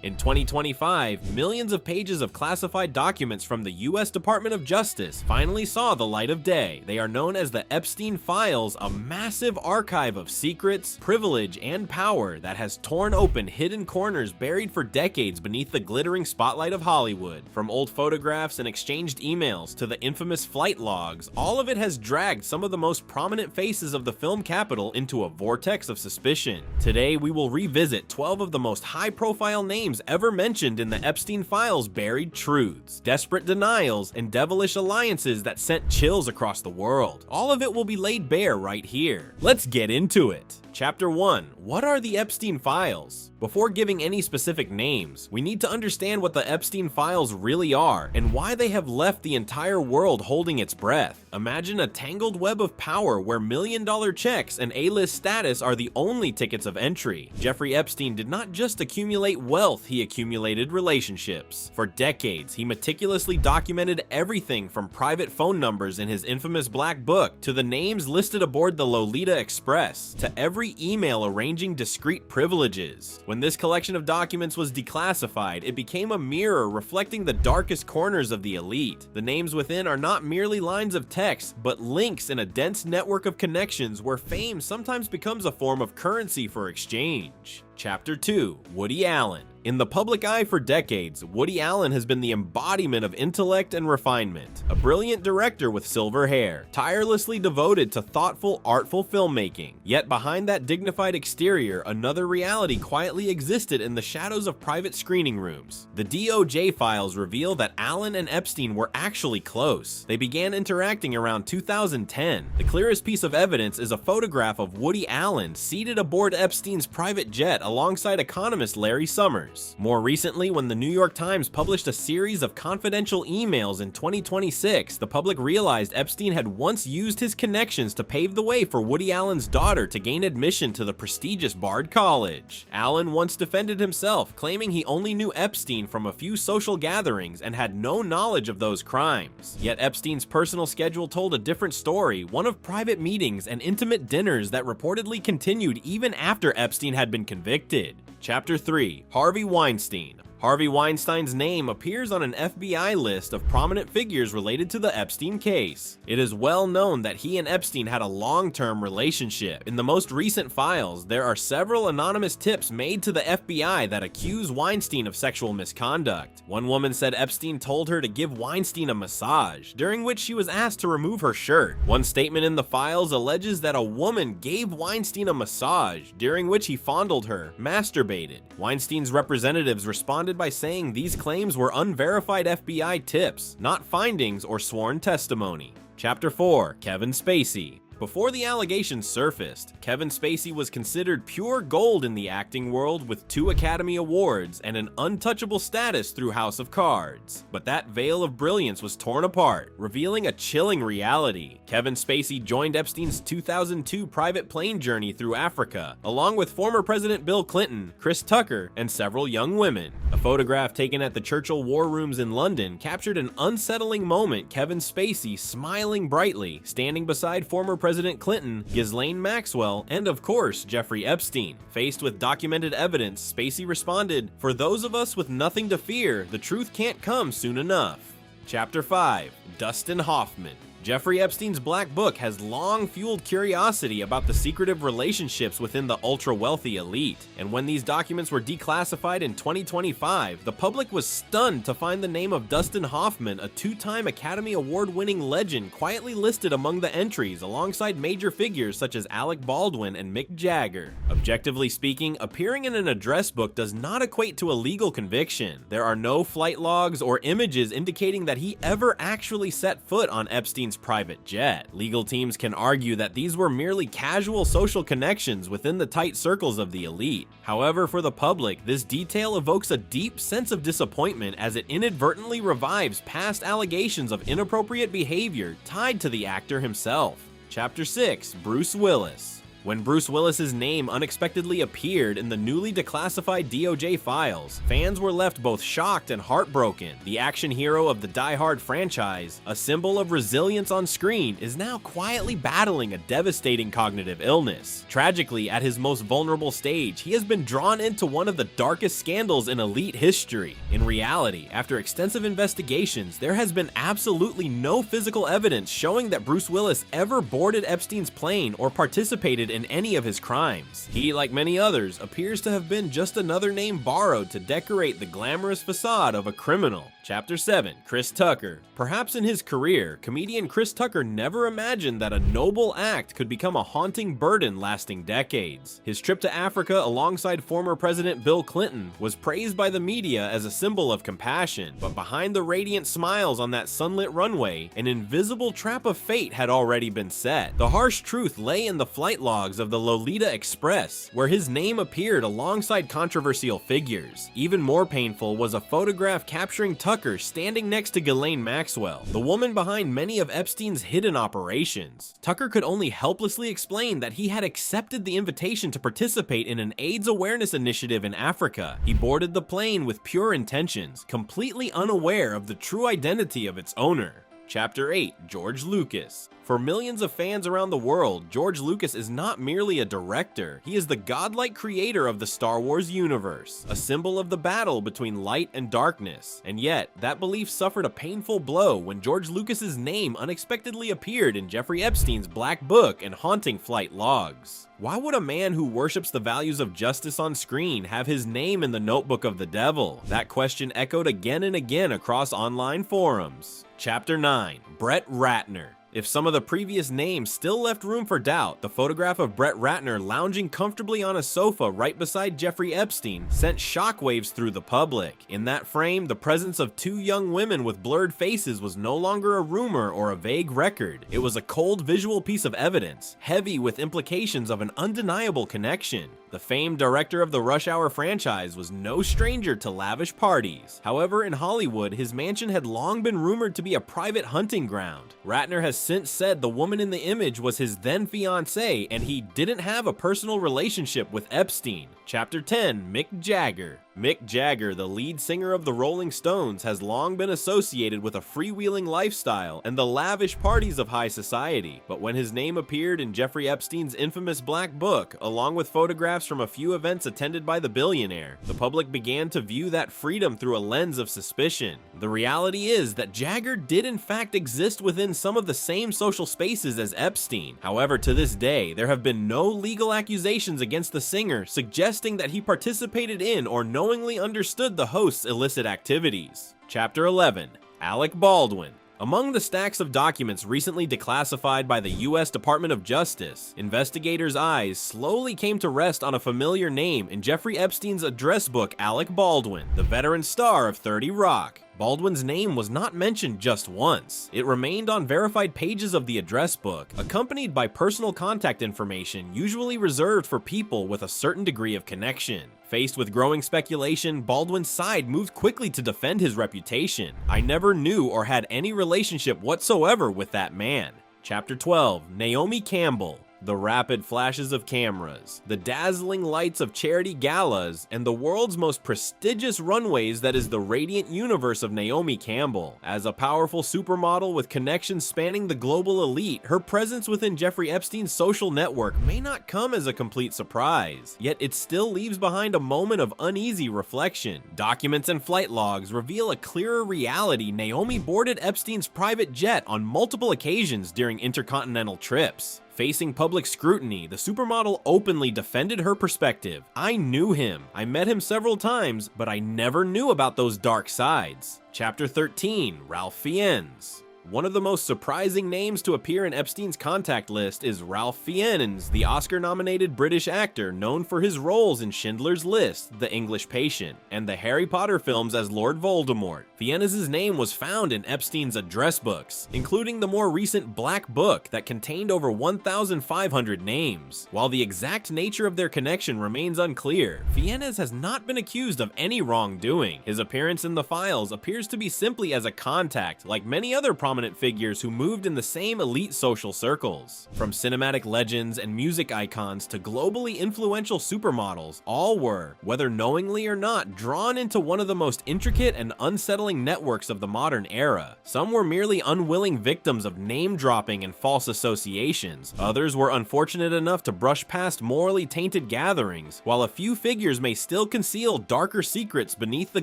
In 2025, millions of pages of classified documents from the US Department of Justice finally saw the light of day. They are known as the Epstein Files, a massive archive of secrets, privilege, and power that has torn open hidden corners buried for decades beneath the glittering spotlight of Hollywood. From old photographs and exchanged emails to the infamous flight logs, all of it has dragged some of the most prominent faces of the film capital into a vortex of suspicion. Today, we will revisit 12 of the most high-profile names ever mentioned in the Epstein Files' buried truths, desperate denials, and devilish alliances that sent chills across the world. All of it will be laid bare right here. Let's get into it. Chapter 1. What are the Epstein Files? Before giving any specific names, we need to understand what the Epstein Files really are and why they have left the entire world holding its breath. Imagine a tangled web of power where million-dollar checks and A-list status are the only tickets of entry. Jeffrey Epstein did not just accumulate wealth, he accumulated relationships. For decades, he meticulously documented everything from private phone numbers in his infamous black book to the names listed aboard the Lolita Express to every email arranging discreet privileges. When this collection of documents was declassified, it became a mirror reflecting the darkest corners of the elite. The names within are not merely lines of text, but links in a dense network of connections where fame sometimes becomes a form of currency for exchange. Chapter 2. Woody Allen. In the public eye for decades, Woody Allen has been the embodiment of intellect and refinement. A brilliant director with silver hair, tirelessly devoted to thoughtful, artful filmmaking. Yet behind that dignified exterior, another reality quietly existed in the shadows of private screening rooms. The DOJ files reveal that Allen and Epstein were actually close. They began interacting around 2010. The clearest piece of evidence is a photograph of Woody Allen seated aboard Epstein's private jet alongside economist Larry Summers. More recently, when the New York Times published a series of confidential emails in 2026, the public realized Epstein had once used his connections to pave the way for Woody Allen's daughter to gain admission to the prestigious Bard College. Allen once defended himself, claiming he only knew Epstein from a few social gatherings and had no knowledge of those crimes. Yet Epstein's personal schedule told a different story, one of private meetings and intimate dinners that reportedly continued even after Epstein had been convicted. Chapter 3. Harvey Weinstein. Harvey Weinstein's name appears on an FBI list of prominent figures related to the Epstein case. It is well known that he and Epstein had a long-term relationship. In the most recent files, there are several anonymous tips made to the FBI that accuse Weinstein of sexual misconduct. One woman said Epstein told her to give Weinstein a massage, during which she was asked to remove her shirt. One statement in the files alleges that a woman gave Weinstein a massage, during which he fondled her, masturbated. Weinstein's representatives responded by saying these claims were unverified FBI tips, not findings or sworn testimony. Chapter 4. Kevin Spacey. Before the allegations surfaced, Kevin Spacey was considered pure gold in the acting world with 2 Academy Awards and an untouchable status through House of Cards. But that veil of brilliance was torn apart, revealing a chilling reality. Kevin Spacey joined Epstein's 2002 private plane journey through Africa, along with former President Bill Clinton, Chris Tucker, and several young women. A photograph taken at the Churchill War Rooms in London captured an unsettling moment: Kevin Spacey smiling brightly, standing beside former President Clinton, Ghislaine Maxwell, and of course, Jeffrey Epstein. Faced with documented evidence, Spacey responded, "For those of us with nothing to fear, the truth can't come soon enough." Chapter 5. Dustin Hoffman. Jeffrey Epstein's Black Book has long fueled curiosity about the secretive relationships within the ultra-wealthy elite, and when these documents were declassified in 2025, the public was stunned to find the name of Dustin Hoffman, a 2-time Academy Award-winning legend, quietly listed among the entries alongside major figures such as Alec Baldwin and Mick Jagger. Objectively speaking, appearing in an address book does not equate to a legal conviction. There are no flight logs or images indicating that he ever actually set foot on Epstein's private jet. Legal teams can argue that these were merely casual social connections within the tight circles of the elite. However, for the public, this detail evokes a deep sense of disappointment as it inadvertently revives past allegations of inappropriate behavior tied to the actor himself. Chapter 6. Bruce Willis. When Bruce Willis's name unexpectedly appeared in the newly declassified DOJ files, fans were left both shocked and heartbroken. The action hero of the Die Hard franchise, a symbol of resilience on screen, is now quietly battling a devastating cognitive illness. Tragically, at his most vulnerable stage, he has been drawn into one of the darkest scandals in elite history. In reality, after extensive investigations, there has been absolutely no physical evidence showing that Bruce Willis ever boarded Epstein's plane or participated in any of his crimes. He, like many others, appears to have been just another name borrowed to decorate the glamorous facade of a criminal. Chapter 7. Chris Tucker. Perhaps in his career, comedian Chris Tucker never imagined that a noble act could become a haunting burden lasting decades. His trip to Africa alongside former President Bill Clinton was praised by the media as a symbol of compassion, but behind the radiant smiles on that sunlit runway, an invisible trap of fate had already been set. The harsh truth lay in the flight logs of the Lolita Express, where his name appeared alongside controversial figures. Even more painful was a photograph capturing Tucker standing next to Ghislaine Maxwell, the woman behind many of Epstein's hidden operations. Tucker could only helplessly explain that he had accepted the invitation to participate in an AIDS awareness initiative in Africa. He boarded the plane with pure intentions, completely unaware of the true identity of its owner. Chapter 8. George Lucas. For millions of fans around the world, George Lucas is not merely a director, he is the godlike creator of the Star Wars universe, a symbol of the battle between light and darkness. And yet, that belief suffered a painful blow when George Lucas's name unexpectedly appeared in Jeffrey Epstein's Black Book and haunting flight logs. Why would a man who worships the values of justice on screen have his name in the notebook of the devil? That question echoed again and again across online forums. Chapter 9. Brett Ratner. If some of the previous names still left room for doubt, the photograph of Brett Ratner lounging comfortably on a sofa right beside Jeffrey Epstein sent shockwaves through the public. In that frame, the presence of two young women with blurred faces was no longer a rumor or a vague record. It was a cold visual piece of evidence, heavy with implications of an undeniable connection. The famed director of the Rush Hour franchise was no stranger to lavish parties. However, in Hollywood, his mansion had long been rumored to be a private hunting ground. Ratner has since said the woman in the image was his then fiancée and he didn't have a personal relationship with Epstein. Chapter 10. Mick Jagger. Mick Jagger, the lead singer of the Rolling Stones, has long been associated with a freewheeling lifestyle and the lavish parties of high society. But when his name appeared in Jeffrey Epstein's infamous Black Book, along with photographs from a few events attended by the billionaire, the public began to view that freedom through a lens of suspicion. The reality is that Jagger did in fact exist within some of the same social spaces as Epstein. However, to this day, there have been no legal accusations against the singer suggesting that he participated in or knowingly understood the host's illicit activities. Chapter 11. Alec Baldwin. Among the stacks of documents recently declassified by the US Department of Justice, investigators' eyes slowly came to rest on a familiar name in Jeffrey Epstein's address book, Alec Baldwin, the veteran star of 30 Rock. Baldwin's name was not mentioned just once. It remained on verified pages of the address book, accompanied by personal contact information usually reserved for people with a certain degree of connection. Faced with growing speculation, Baldwin's side moved quickly to defend his reputation. "I never knew or had any relationship whatsoever with that man." Chapter 12. Naomi Campbell. The rapid flashes of cameras, the dazzling lights of charity galas, and the world's most prestigious runways that is the radiant universe of Naomi Campbell. As a powerful supermodel with connections spanning the global elite, her presence within Jeffrey Epstein's social network may not come as a complete surprise, yet it still leaves behind a moment of uneasy reflection. Documents and flight logs reveal a clearer reality. Naomi boarded Epstein's private jet on multiple occasions during intercontinental trips. Facing public scrutiny, the supermodel openly defended her perspective. "I knew him. I met him several times, but I never knew about those dark sides." Chapter 13. Ralph Fiennes. One of the most surprising names to appear in Epstein's contact list is Ralph Fiennes, the Oscar-nominated British actor known for his roles in Schindler's List, The English Patient, and the Harry Potter films as Lord Voldemort. Fiennes' name was found in Epstein's address books, including the more recent Black Book that contained over 1,500 names. While the exact nature of their connection remains unclear, Fiennes has not been accused of any wrongdoing. His appearance in the files appears to be simply as a contact, like many other prominent figures who moved in the same elite social circles. From cinematic legends and music icons to globally influential supermodels, all were, whether knowingly or not, drawn into one of the most intricate and unsettling networks of the modern era. Some were merely unwilling victims of name-dropping and false associations. Others were unfortunate enough to brush past morally tainted gatherings, while a few figures may still conceal darker secrets beneath the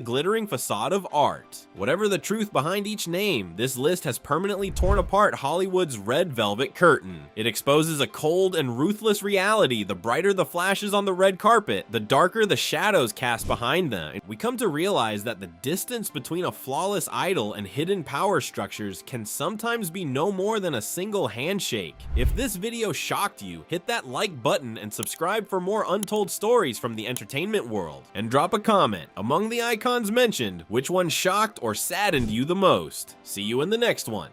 glittering facade of art. Whatever the truth behind each name, this list has permanently torn apart Hollywood's red velvet curtain. It exposes a cold and ruthless reality. The brighter the flashes on the red carpet, the darker the shadows cast behind them. We come to realize that the distance between a flawless idol and hidden power structures can sometimes be no more than a single handshake. If this video shocked you, hit that like button and subscribe for more untold stories from the entertainment world. And drop a comment. Among the icons mentioned, which one shocked or saddened you the most? See you in the next one.